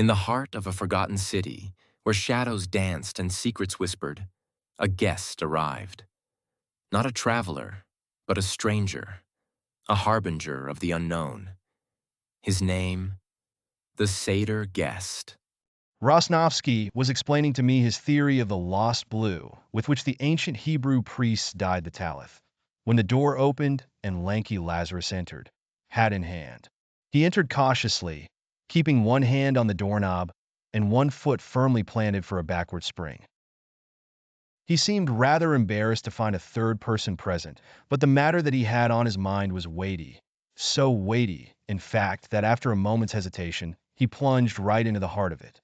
In the heart of a forgotten city, where shadows danced and secrets whispered, a guest arrived. Not a traveler, but a stranger, a harbinger of the unknown. His name, the Satyr Guest. Rosnovsky was explaining to me his theory of the lost blue with which the ancient Hebrew priests dyed the Talith, when the door opened and lanky Lazarus entered, hat in hand. He entered cautiously, keeping one hand on the doorknob and one foot firmly planted for a backward spring. He seemed rather embarrassed to find a third person present, but the matter that he had on his mind was weighty. So weighty, in fact, that after a moment's hesitation, he plunged right into the heart of it.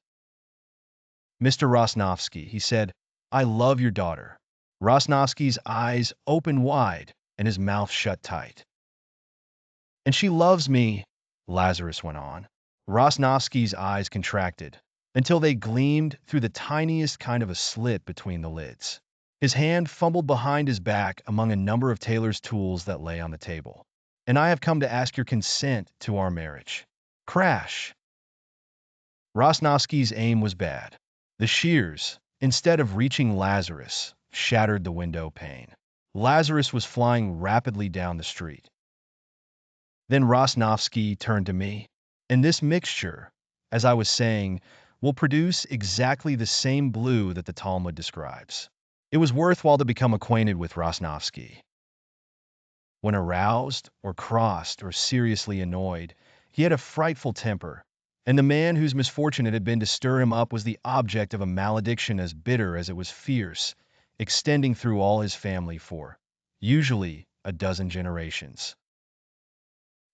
"Mr. Rosnovsky," he said, "I love your daughter." Rosnovsky's eyes opened wide and his mouth shut tight. "And she loves me," Lazarus went on. Rosnovsky's eyes contracted until they gleamed through the tiniest kind of a slit between the lids. His hand fumbled behind his back among a number of tailor's tools that lay on the table. "And I have come to ask your consent to our marriage." Crash! Rosnovsky's aim was bad. The shears, instead of reaching Lazarus, shattered the window pane. Lazarus was flying rapidly down the street. Then Rosnovsky turned to me. "And this mixture, as I was saying, will produce exactly the same blue that the Talmud describes." It was worthwhile to become acquainted with Rosnovsky. When aroused, or crossed, or seriously annoyed, he had a frightful temper, and the man whose misfortune it had been to stir him up was the object of a malediction as bitter as it was fierce, extending through all his family for, usually, a dozen generations.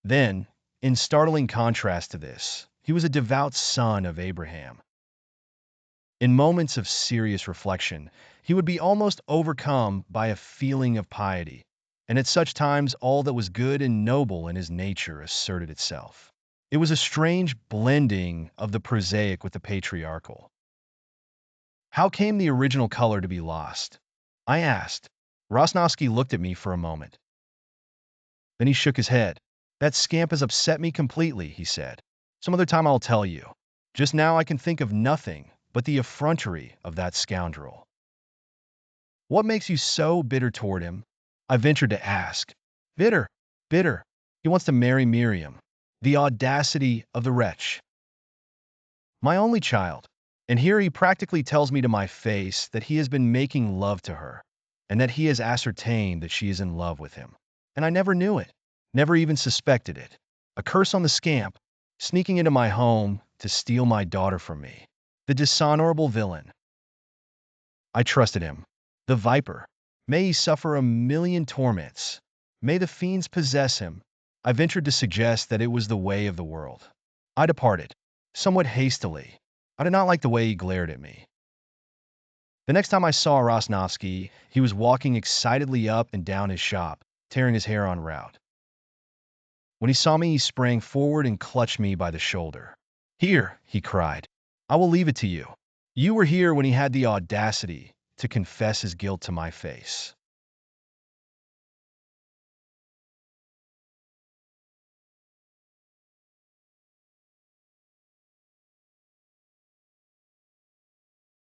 Then, in startling contrast to this, he was a devout son of Abraham. In moments of serious reflection, he would be almost overcome by a feeling of piety, and at such times all that was good and noble in his nature asserted itself. It was a strange blending of the prosaic with the patriarchal. "How came the original color to be lost?" I asked. Rosnovsky looked at me for a moment. Then he shook his head. "That scamp has upset me completely," he said. "Some other time I'll tell you. Just now I can think of nothing but the effrontery of that scoundrel." "What makes you so bitter toward him?" I ventured to ask. "Bitter, bitter. He wants to marry Miriam. The audacity of the wretch. My only child. And here he practically tells me to my face that he has been making love to her, and that he has ascertained that she is in love with him. And I never knew it, never even suspected it. A curse on the scamp, sneaking into my home to steal my daughter from me. The dishonorable villain. I trusted him. The viper. May he suffer a million torments. May the fiends possess him." I ventured to suggest that it was the way of the world. I departed, somewhat hastily. I did not like the way he glared at me. The next time I saw Rosnovsky, he was walking excitedly up and down his shop, tearing his hair en route. When he saw me, he sprang forward and clutched me by the shoulder. "Here," he cried, "I will leave it to you. You were here when he had the audacity to confess his guilt to my face.